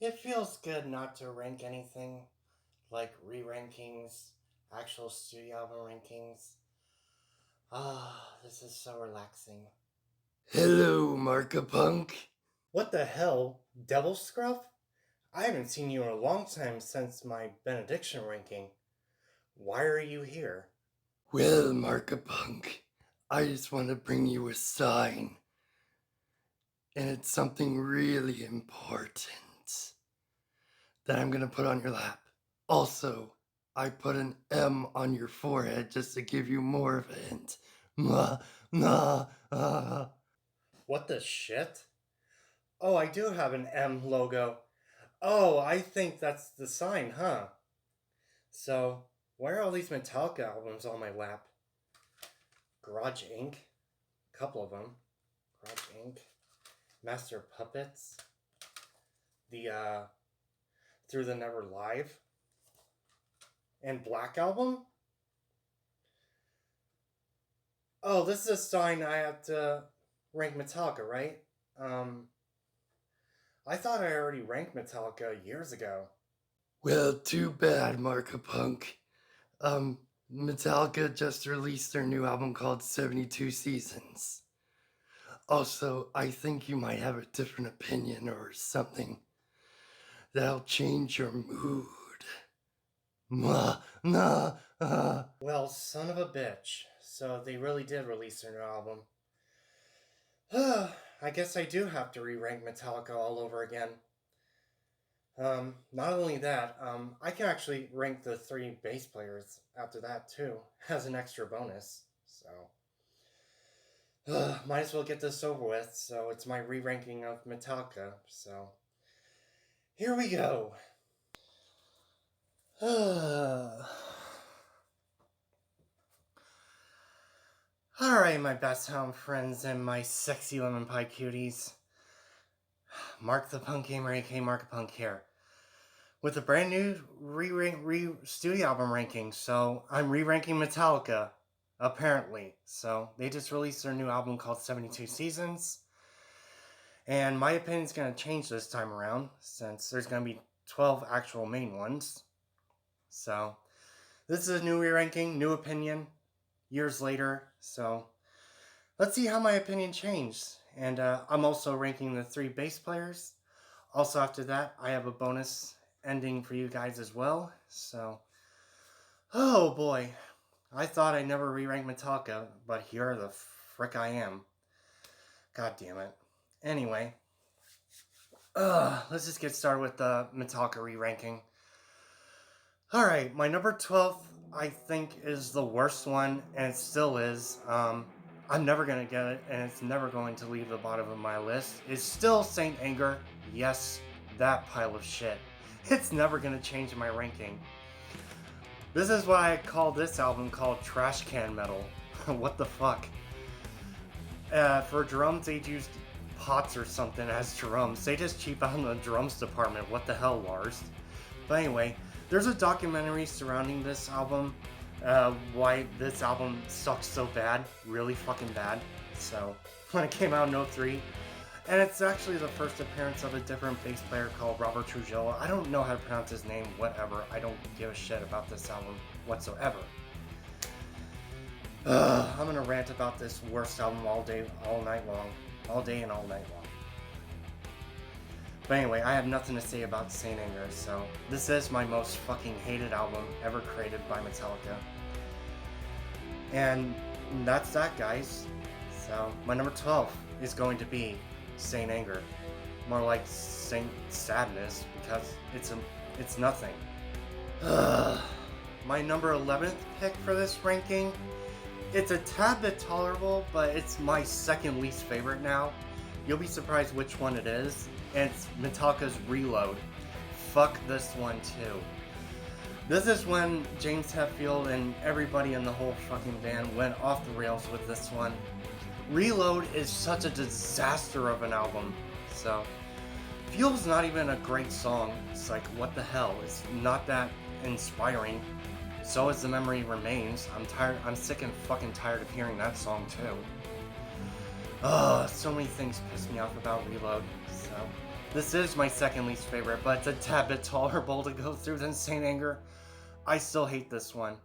It feels good not to rank anything, like re-rankings, actual studio album rankings. Ah, this is so relaxing. Hello, Markapunk. What the hell? Devil Scruff? I haven't seen you in a long time since my benediction ranking. Why are you here? Well, Markapunk, I just want to bring you a sign, and it's something really important that I'm going to put on your lap. Also, I put an M on your forehead just to give you more of a hint. Mwah, mwah, ah. What the shit? Oh, I do have an M logo. Oh, I think that's the sign, huh? So, why are all these Metallica albums on my lap? Garage Inc., a couple of them. Garage Inc., Master of Puppets, the Through the Never Live, and Black Album. Oh, this is a sign I have to rank Metallica, right? I thought I already ranked Metallica years ago. Well, too bad, Markapunk. Metallica just released their new album called 72 Seasons. Also, I think you might have a different opinion or something that'll change your mood. Mwah, nah, Well, son of a bitch. So they really did release their new album. I guess I do have to re-rank Metallica all over again. Not only that, I can actually rank the three bass players after that too, as an extra bonus. So, might as well get this over with. So it's my re-ranking of Metallica. So here we go. Alright, my best home friends and my sexy lemon pie cuties. Mark the Punk Gamer, a.k.a. Markapunk here. With a brand new studio album ranking. So I'm re-ranking Metallica, apparently. So they just released their new album called 72 Seasons. And my opinion's going to change this time around, since there's going to be 12 actual main ones. So this is a new re-ranking, new opinion, years later. So let's see how my opinion changed. And I'm also ranking the three bass players. Also, after that, I have a bonus ending for you guys as well. So, oh boy, I thought I never re-ranked Metallica, but here the frick I am. God damn it. Anyway, let's just get started with the Metallica re-ranking. Alright, my number 12, I think, is the worst one, and it still is. I'm never gonna get it, and it's never going to leave the bottom of my list. It's still Saint Anger. Yes, that pile of shit. It's never gonna change my ranking. This is why I call this album called Trash Can Metal. What the fuck? For drums, they used pots or something as drums. They just cheap out in the drums department. What the hell, Lars? But anyway, there's a documentary surrounding this album, why this album sucks so bad, really fucking bad. So, when it came out in '03, and it's actually the first appearance of a different bass player called Robert Trujillo. I don't know how to pronounce his name, whatever. I don't give a shit about this album whatsoever. I'm gonna rant about this worst album all day, all night long. All day and all night long. But anyway, I have nothing to say about Saint Anger, so this is my most fucking hated album ever created by Metallica. And that's that, guys. So my number 12 is going to be Saint Anger. More like Saint Sadness, because it's nothing. My number 11th pick for this ranking, it's a tad bit tolerable, but it's my second least favorite now. You'll be surprised which one it is. And it's Metallica's Reload. Fuck this one too. This is when James Hetfield and everybody in the whole fucking band went off the rails with this one. Reload is such a disaster of an album. So, Fuel's not even a great song. It's like, what the hell? It's not that inspiring. So is The Memory Remains. I'm sick and fucking tired of hearing that song too. So many things piss me off about Reload. So, This is my second least favorite, but it's a tad bit tolerable to go through than Saint Anger. I still hate this one.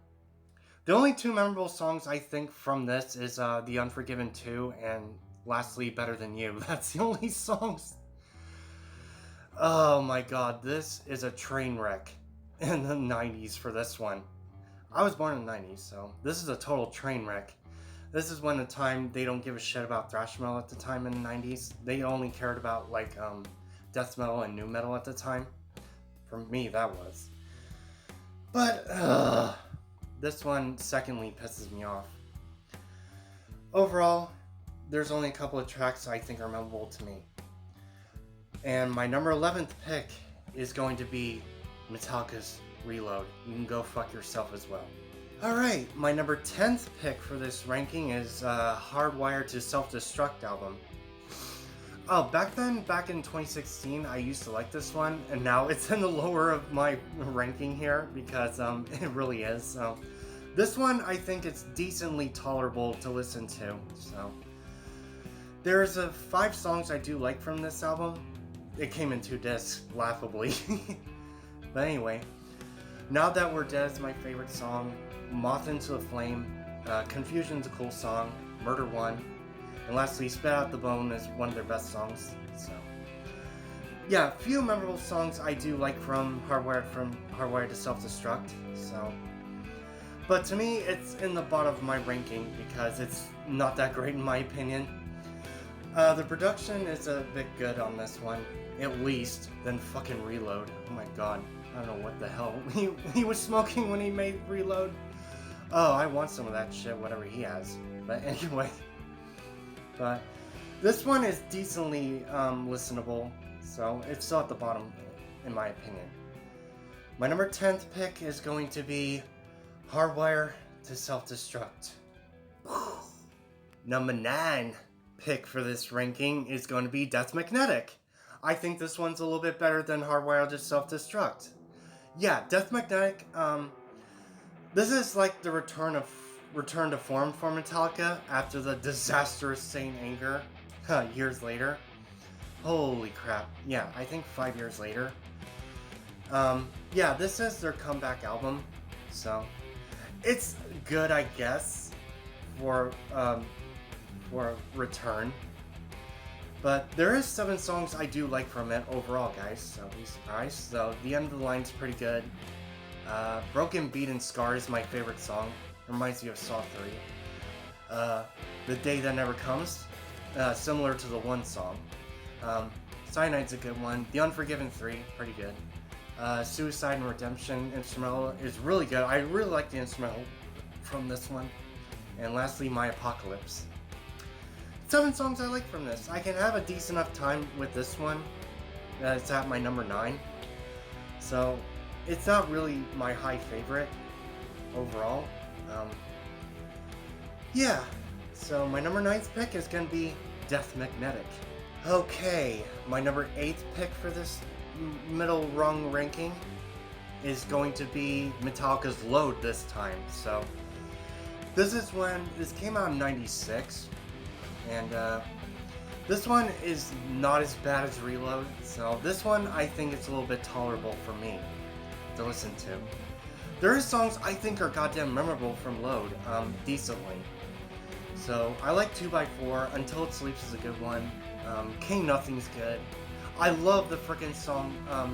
The only two memorable songs I think from this is The Unforgiven 2 and lastly Better Than You. That's the only songs. Oh my god, this is a train wreck in the 90s for this one. I was born in the 90s, so this is a total train wreck. This is when the time they don't give a shit about thrash metal at the time in the 90s. They only cared about like death metal and nu metal at the time. For me, that was. But this one secondly pisses me off. Overall, there's only a couple of tracks I think are memorable to me. And my number 11th pick is going to be Metallica's Reload. You can go fuck yourself as well. Alright, my number 10th pick for this ranking is Hardwired to Self-Destruct album. Oh, back in 2016, I used to like this one, and now it's in the lower of my ranking here because it really is. So, this one I think it's decently tolerable to listen to. So, there's 5 songs I do like from this album. It came in 2 discs, laughably. But anyway, Now That We're Dead is my favorite song. Moth into the Flame, Confusion's a cool song. Murder One. And lastly, Spit Out the Bone is one of their best songs. So, yeah, a few memorable songs I do like from Hardwired to Self-Destruct. So, but to me, it's in the bottom of my ranking because it's not that great in my opinion. The production is a bit good on this one, at least, than fucking Reload. Oh my god, I don't know what the hell he was smoking when he made Reload. Oh, I want some of that shit, whatever he has. But anyway. But this one is decently listenable, so it's still at the bottom, in my opinion. My number 10th pick is going to be Hardwire to Self-Destruct. Number 9 pick for this ranking is going to be Death Magnetic. I think this one's a little bit better than Hardwire to Self-Destruct. Yeah, Death Magnetic, this is like the return to form for Metallica after the disastrous Saint Anger years later. Holy crap. Yeah, I think 5 years later. Yeah, this is their comeback album, so it's good, I guess, for a return. But there is 7 songs I do like from it overall, guys, so be surprised. So the end of the line's pretty good. Broken Beat and Scar is my favorite song. It reminds me of Saw 3. The Day That Never Comes, similar to the one song. Cyanide's a good one. The Unforgiven 3, pretty good. Suicide and Redemption instrumental is really good. I really like the instrumental from this one. And lastly, My Apocalypse. 7 songs I like from this. I can have a decent enough time with this one. It's at my number 9. So, it's not really my high favorite overall. Yeah, so my number 9th pick is going to be Death Magnetic. Okay, my number 8th pick for this middle rung ranking is going to be Metallica's Load this time. So, this came out in 96, and this one is not as bad as Reload, so this one I think it's a little bit tolerable for me to listen to. There is songs I think are goddamn memorable from Load, decently. So, I like 2x4, Until It Sleeps is a good one, King Nothing's good. I love the frickin' song,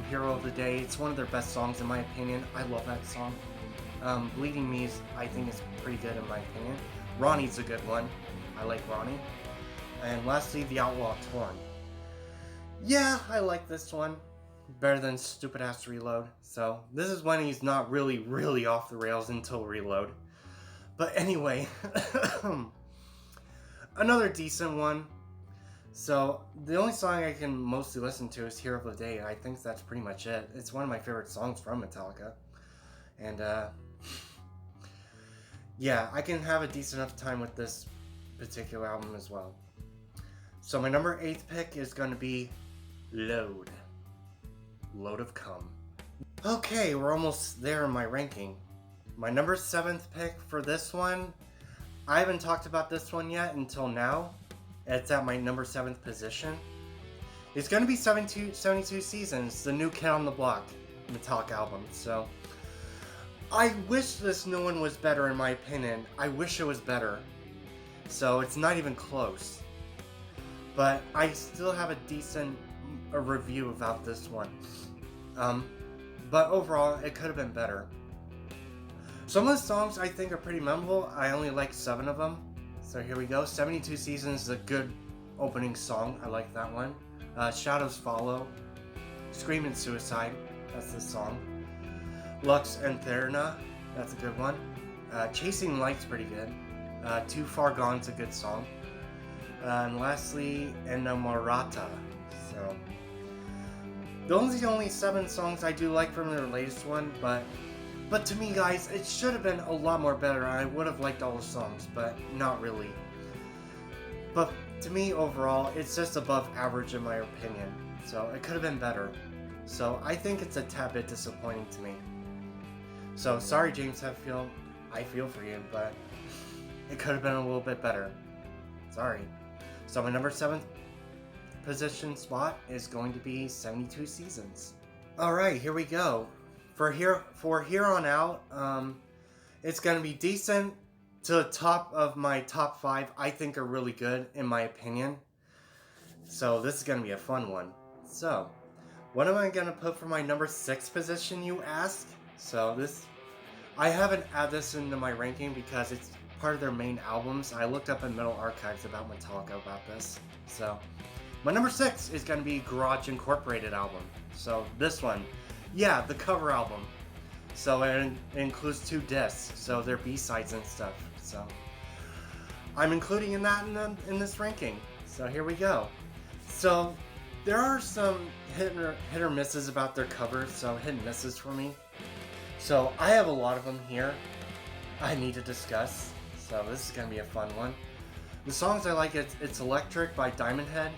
Hero of the Day. It's one of their best songs in my opinion. I love that song. Bleeding Me I think is pretty good in my opinion. Ronnie's a good one. I like Ronnie. And lastly, The Outlaw Torn. Yeah, I like this one. Better than Stupid Ass Reload. So, this is when he's not really, really off the rails until Reload. But anyway, another decent one. So, the only song I can mostly listen to is Hero of the Day. I think that's pretty much it. It's one of my favorite songs from Metallica. And, yeah, I can have a decent enough time with this particular album as well. So, my number 8th pick is going to be Load. Load of Cum. Okay, we're almost there in my ranking. My number 7th pick for this one, I haven't talked about this one yet until now. It's at my number 7th position. It's going to be 72 seasons, the new Kid on the Block Metallica album. So I wish this new one was better, in my opinion. I wish it was better. So it's not even close. But I still have a decent review about this one. But overall, it could have been better. Some of the songs I think are pretty memorable. I only like 7 of them. So here we go. 72 Seasons is a good opening song. I like that one. Shadows Follow. Scream and Suicide. That's the song. Lux and Therna. That's a good one. Chasing Light's pretty good. Too Far Gone's a good song. And lastly, Enamorata. So those are the only 7 songs I do like from their latest one, but to me, guys, it should have been a lot more better. I would have liked all the songs, but not really. But to me, overall, it's just above average in my opinion. So it could have been better. So I think it's a tad bit disappointing to me. So sorry, James Hetfield. I feel for you, but it could have been a little bit better. Sorry. So my number 7th position spot is going to be 72 Seasons. Alright, here we go. For here on out, it's going to be decent to the top of my top 5. I think are really good, in my opinion. So this is going to be a fun one. So, what am I going to put for my number 6 position, you ask? So I haven't added this into my ranking because it's part of their main albums. I looked up in Metal Archives about Metallica about this. So, my number 6 is going to be Garage Incorporated album. So, this one. Yeah, the cover album. So, it includes 2 discs. So, they're B-sides and stuff. So, I'm including in that in this ranking. So, here we go. So, there are some hit or misses about their covers. So, hit and misses for me. So, I have a lot of them here I need to discuss. So, this is going to be a fun one. The songs I like, it's Electric by Diamond Head.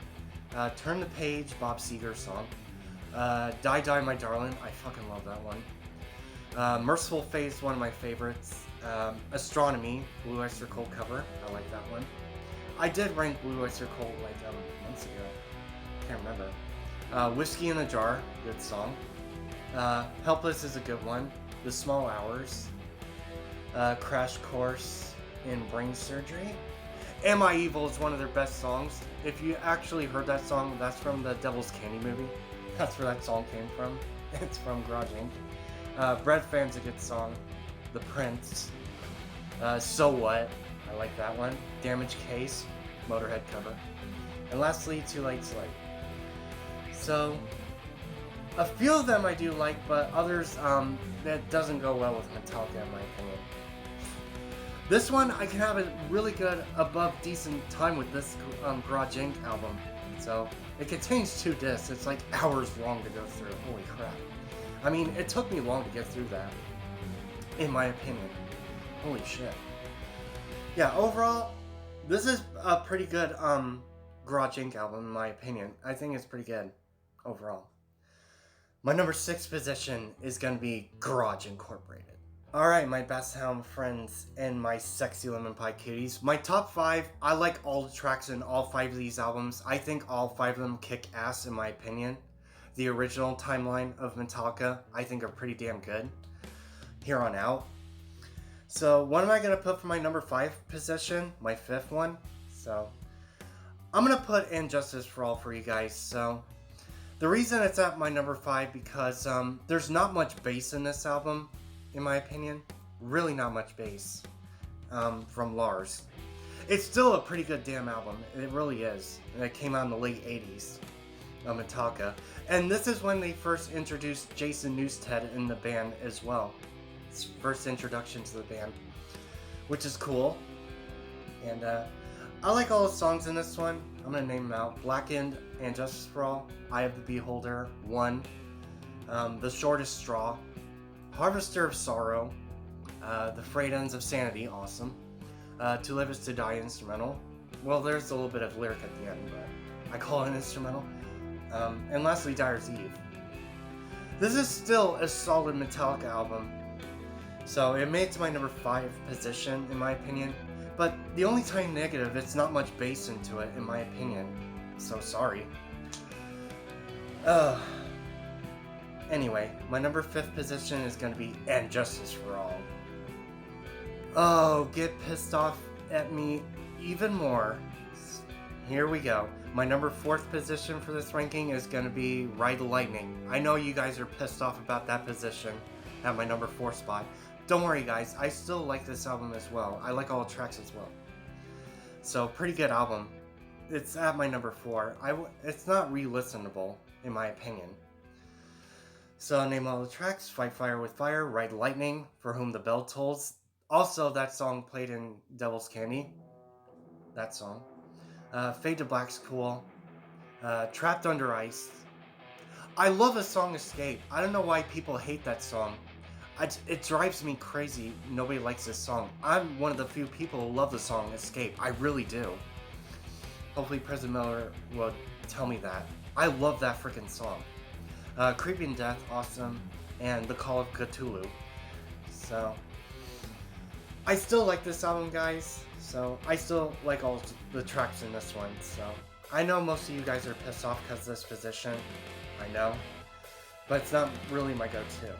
Turn the Page, Bob Seger song. Die Die My Darling, I fucking love that one. Merciful Fate's one of my favorites. Astronomy, Blue Oyster Cult cover, I like that one. I did rank Blue Oyster Cult like months ago. Can't remember. Whiskey in a Jar, good song. Helpless is a good one. The Small Hours. Crash Course in Brain Surgery. Am I Evil is one of their best songs. If you actually heard that song, that's from the Devil's Candy movie. That's where that song came from. It's from Garage Inc. Bread Fan's a good song. The Prince. So What? I like that one. Damage Case. Motorhead cover. And lastly, Too Late to Light. So, a few of them I do like, but others, that doesn't go well with Metallica in my opinion. This one, I can have a really good, above decent time with this Garage Inc. album. So, it contains 2 discs. It's like hours long to go through. Holy crap. I mean, it took me long to get through that. In my opinion. Holy shit. Yeah, overall, this is a pretty good Garage Inc. album in my opinion. I think it's pretty good. Overall. My number 6 position is going to be Garage Incorporated. Alright, my best hound friends and my sexy lemon pie cuties. My top 5, I like all the tracks in all 5 of these albums. I think all 5 of them kick ass in my opinion. The original timeline of Metallica, I think are pretty damn good. Here on out. So, what am I going to put for my number 5 position? My 5th one? So, I'm going to put Injustice for All for you guys. So, the reason it's at my number 5 because there's not much bass in this album. In my opinion, really not much bass from Lars. It's still a pretty good damn album. It really is. And it came out in the late 80s of Metallica. And this is when they first introduced Jason Newsted in the band as well. It's first introduction to the band, which is cool. And I like all the songs in this one. I'm going to name them out. Blackened and Justice for All, Eye of the Beholder, One, The Shortest Straw, Harvester of Sorrow, The Frayed Ends of Sanity, awesome. To Live is to Die, instrumental. Well, there's a little bit of lyric at the end, but I call it an instrumental. And lastly, Dyer's Eve. This is still a solid Metallica album. So it made it to my number 5 position, in my opinion. But the only tiny negative, it's not much bass into it, in my opinion. So sorry. Uh, anyway, my number 5th position is going to be And Justice for All. Oh, get pissed off at me even more. Here we go. My number 4th position for this ranking is going to be Ride the Lightning. I know you guys are pissed off about that position at my number 4 spot. Don't worry guys, I still like this album as well. I like all the tracks as well. So, pretty good album. It's at my number 4. It's not re-listenable, in my opinion. So, name all the tracks: Fight Fire with Fire, Ride Lightning, For Whom the Bell Tolls. Also, that song played in Devil's Candy. That song. Fade to Black's cool. Trapped Under Ice. I love the song Escape. I don't know why people hate that song. It drives me crazy. Nobody likes this song. I'm one of the few people who love the song Escape. I really do. Hopefully President Miller will tell me that. I love that freaking song. Creeping Death, awesome. And The Call of Cthulhu. So, I still like this album, guys. So, I still like all the tracks in this one. So, I know most of you guys are pissed off because of this position. I know. But it's not really my go-to.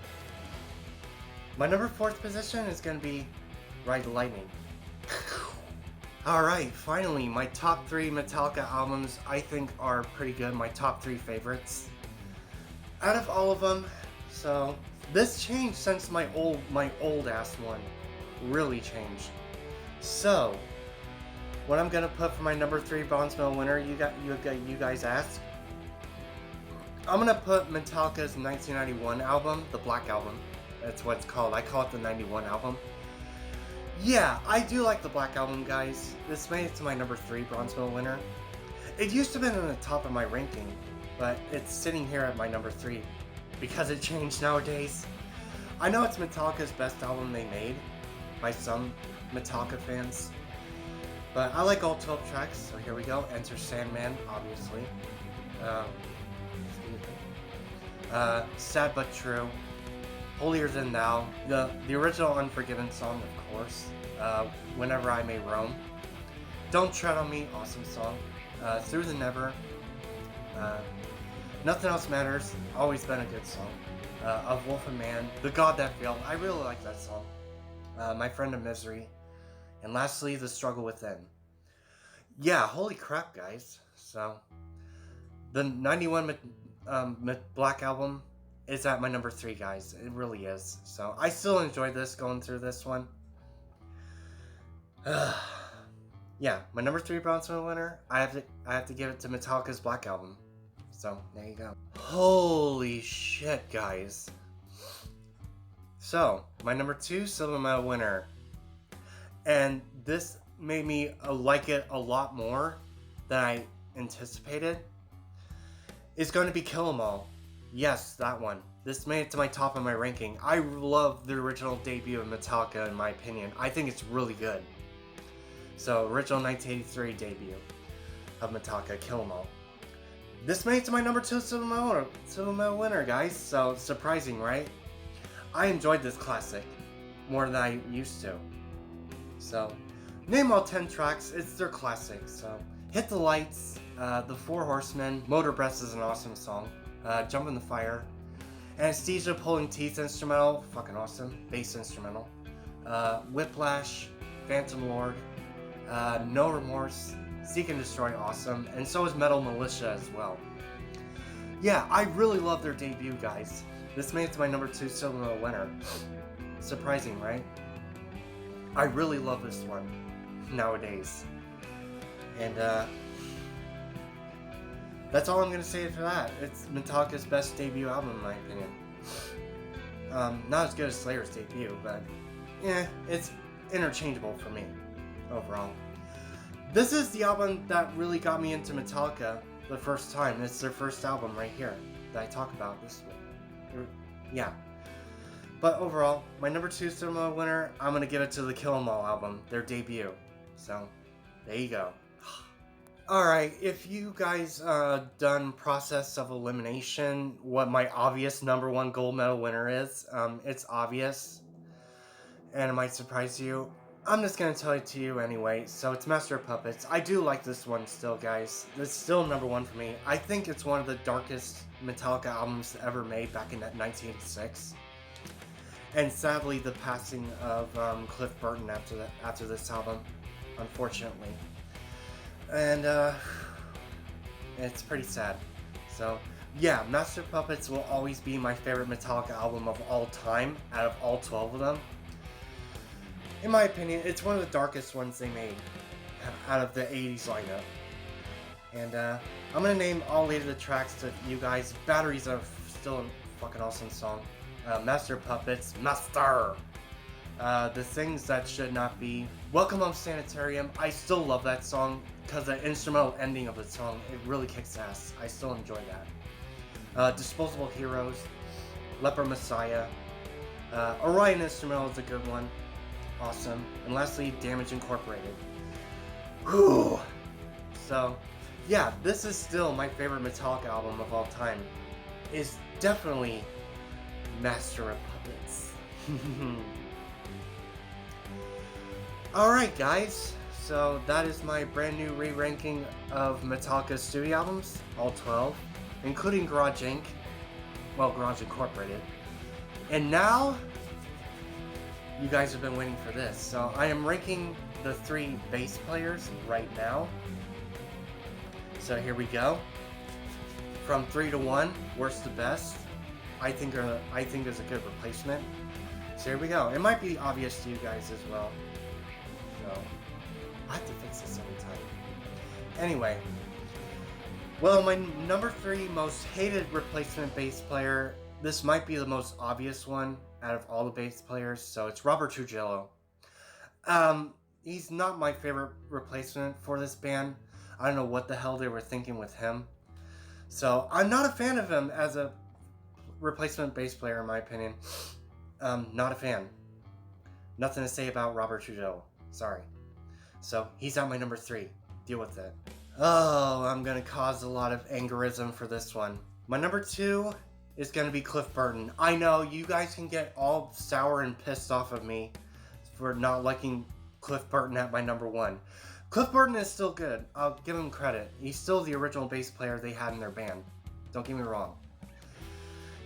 My number 4th position is going to be Ride the Lightning. Alright, finally, my top 3 Metallica albums I think are pretty good. My top 3 favorites. Out of all of them, so this changed since my old ass one. Really changed. So, what I'm gonna put for my number 3 bronze medal winner, you guys ask. I'm gonna put Metallica's 1991 album, the Black Album. That's what it's called. I call it the 91 album. Yeah, I do like the Black Album, guys. This made it to my number 3 bronze medal winner. It used to have been on the top of my ranking, but it's sitting here at my number 3 because it changed nowadays. I know it's Metallica's best album they made by some Metallica fans, but I like all 12 tracks, so here we go. Enter Sandman, obviously. Sad But True. Holier Than Thou. The original Unforgiven song, of course. Whenever I May Roam. Don't Tread on Me, awesome song. Through the Never. Nothing Else Matters, always been a good song. Of Wolf and Man. The God That Failed, I really like that song. My Friend of Misery. And lastly, The Struggle Within. Yeah, holy crap, guys. So, the 91 Black Album is at my number 3, guys. It really is. So, I still enjoy this, going through this one. Yeah, my number 3 bronze medal winner, I have to give it to Metallica's Black Album. So, there you go. Holy shit, guys. So, my number 2 silver medal winner. And this made me like it a lot more than I anticipated. It's going to be Kill 'Em All. Yes, that one. This made it to my top of my ranking. I love the original debut of Metallica, in my opinion. I think it's really good. So, original 1983 debut of Metallica, Kill 'Em All. This made it to my number 2 silver medal winner, guys. So, surprising, right? I enjoyed this classic more than I used to. So, name all 10 tracks. It's their classic. So, Hit the Lights, The Four Horsemen, Motor Breath is an awesome song. Jump in the Fire, Anesthesia Pulling Teeth instrumental, fucking awesome. Bass instrumental. Whiplash, Phantom Lord, No Remorse, Seek and Destroy, awesome. And so is Metal Militia as well. Yeah, I really love their debut, guys. This made it to my number 2 silver medal winner. Surprising, right? I really love this one nowadays. And that's all I'm going to say for that. It's Metallica's best debut album, in my opinion. Not as good as Slayer's debut, but yeah, it's interchangeable for me overall. This is the album that really got me into Metallica the first time. It's their first album right here that I talk about this week. Yeah. But overall, my number 2 cinema winner, I'm going to give it to the Kill 'Em All album, their debut. So, there you go. Alright, if you guys done process of elimination, what my obvious number 1 gold medal winner is, it's obvious, and it might surprise you. I'm just going to tell it to you anyway. So it's Master of Puppets. I do like this one still, guys. It's still number 1 for me. I think it's one of the darkest Metallica albums ever made back in 1986. And sadly, the passing of Cliff Burton after this album, unfortunately. And it's pretty sad. So yeah, Master Puppets will always be my favorite Metallica album of all time, out of all 12 of them. In my opinion, it's one of the darkest ones they made out of the 80s lineup. And I'm gonna name all 8 of the tracks to you guys. Batteries are still a fucking awesome song. Master Puppets, Master! The Things That Should Not Be. Welcome Home Sanitarium. I still love that song because the instrumental ending of the song, it really kicks ass. I still enjoy that. Disposable Heroes, Leper Messiah. Orion Instrumental is a good one. Awesome. And lastly, Damage Incorporated. Whew! So, yeah, this is still my favorite Metallica album of all time. It's definitely Master of Puppets. Alright guys, so that is my brand new re-ranking of Metallica's studio albums, all 12, including Garage Inc. Well, Garage Incorporated. And now, you guys have been waiting for this. So I am ranking the 3 bass players right now. So here we go. From 3 to 1, worst to best. I think there's a good replacement. So here we go. It might be obvious to you guys as well. So I have to fix this every time. Anyway. Well, my number 3 most hated replacement bass player, this might be the most obvious one out of all the bass players, so it's Robert Trujillo. He's not my favorite replacement for this band. I don't know what the hell they were thinking with him. So I'm not a fan of him as a replacement bass player, in my opinion. Not a fan. Nothing to say about Robert Trujillo. Sorry. So he's at my number 3. Deal with it. Oh, I'm gonna cause a lot of angerism for this one. My number 2 is gonna be Cliff Burton. I know you guys can get all sour and pissed off of me for not liking Cliff Burton at my number 1. Cliff Burton is still good. I'll give him credit. He's still the original bass player they had in their band. Don't get me wrong.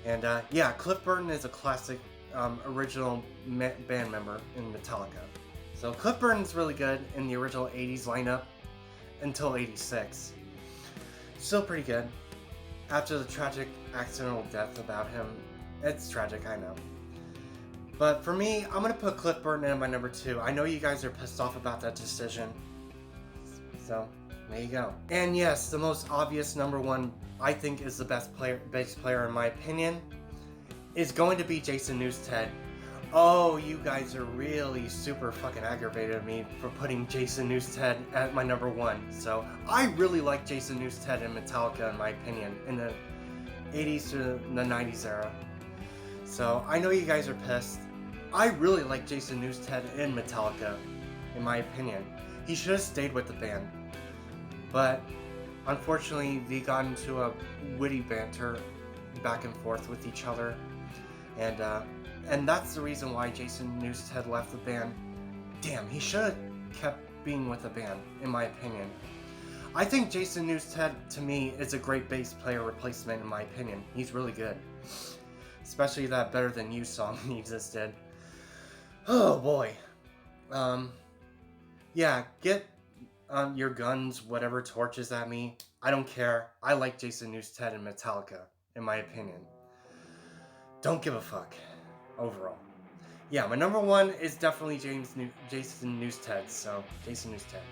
And yeah, Cliff Burton is a classic original band member in Metallica. So Cliff Burton's really good in the original 80s lineup until 86. Still pretty good. After the tragic accidental death about him, it's tragic, I know. But for me, I'm gonna put Cliff Burton in my number 2. I know you guys are pissed off about that decision. So, there you go. And yes, the most obvious number 1, I think is the best bass player in my opinion, is going to be Jason Newsted. Oh, you guys are really super fucking aggravated at me for putting Jason Newsted at my number 1. So, I really like Jason Newsted in Metallica, in my opinion, in the 80s to the 90s era. So, I know you guys are pissed. I really like Jason Newsted in Metallica, in my opinion. He should have stayed with the band. But, unfortunately, they got into a witty banter back and forth with each other. And that's the reason why Jason Newsted left the band. Damn, he should have kept being with the band, in my opinion. I think Jason Newsted, to me, is a great bass player replacement, in my opinion. He's really good. Especially that Better Than You song he just did. Oh boy. Yeah, get your guns, whatever, torches at me. I don't care. I like Jason Newsted and Metallica, in my opinion. Don't give a fuck. Overall. Yeah, my number 1 is definitely Jason Newsted, so Jason Newsted.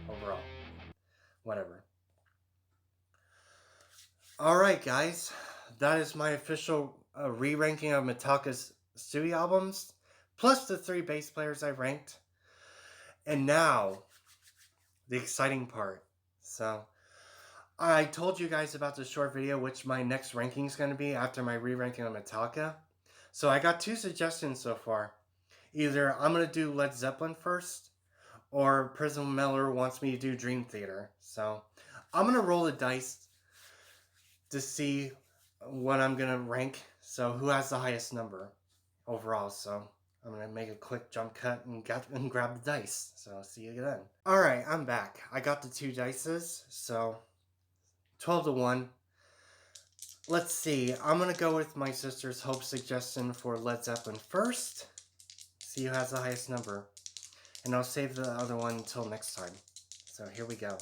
Overall. Whatever. Alright, guys. That is my official re-ranking of Metallica's studio albums, plus the 3 bass players I ranked. And now, the exciting part. So, I told you guys about the short video, which my next ranking is going to be after my re-ranking of Metallica. So I got 2 suggestions so far. Either I'm going to do Led Zeppelin first, or Prism Miller wants me to do Dream Theater. So I'm going to roll the dice to see what I'm going to rank. So who has the highest number overall. So I'm going to make a quick jump cut and grab the dice. So see you then. Alright, I'm back. I got the 2 dices. So 12 to 1. let's see. I'm gonna go with my sister's Hope suggestion for Led Zeppelin first. See who has the highest number. And I'll save the other one until next time. So here we go.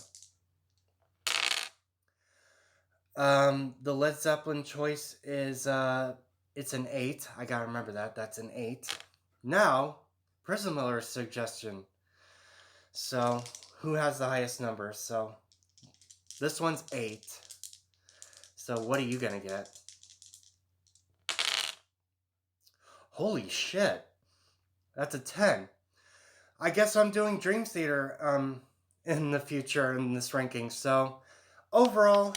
The Led Zeppelin choice is it's an 8. I gotta remember that. That's an 8. Now, Prison Miller's suggestion. So, who has the highest number? So, this one's 8. So, what are you gonna get? Holy shit. That's a 10. I guess I'm doing Dream Theater in the future in this ranking. So, overall,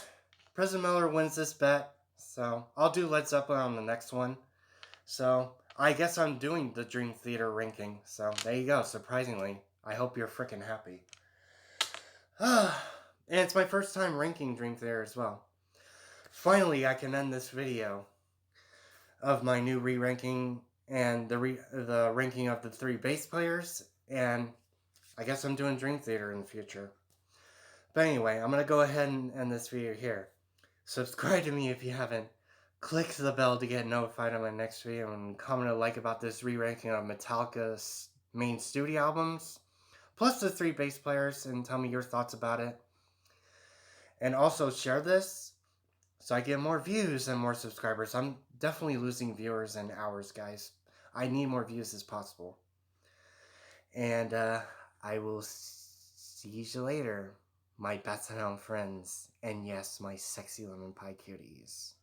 Prison Miller wins this bet. So, I'll do Led Zeppelin on the next one. So, I guess I'm doing the Dream Theater ranking. So, there you go, surprisingly. I hope you're freaking happy. And it's my first time ranking Dream Theater as well. Finally, I can end this video of my new re-ranking and the ranking of the 3 bass players. And I guess I'm doing Dream Theater in the future. But anyway, I'm going to go ahead and end this video here. Subscribe to me if you haven't. Click the bell to get notified on my next video, and comment a like about this re-ranking of Metallica's main studio albums, plus the 3 bass players, and tell me your thoughts about it. And also share this so I get more views and more subscribers. I'm definitely losing viewers and hours, guys. I need more views as possible. And I will see you later, my best known friends, and yes, my sexy lemon pie cuties.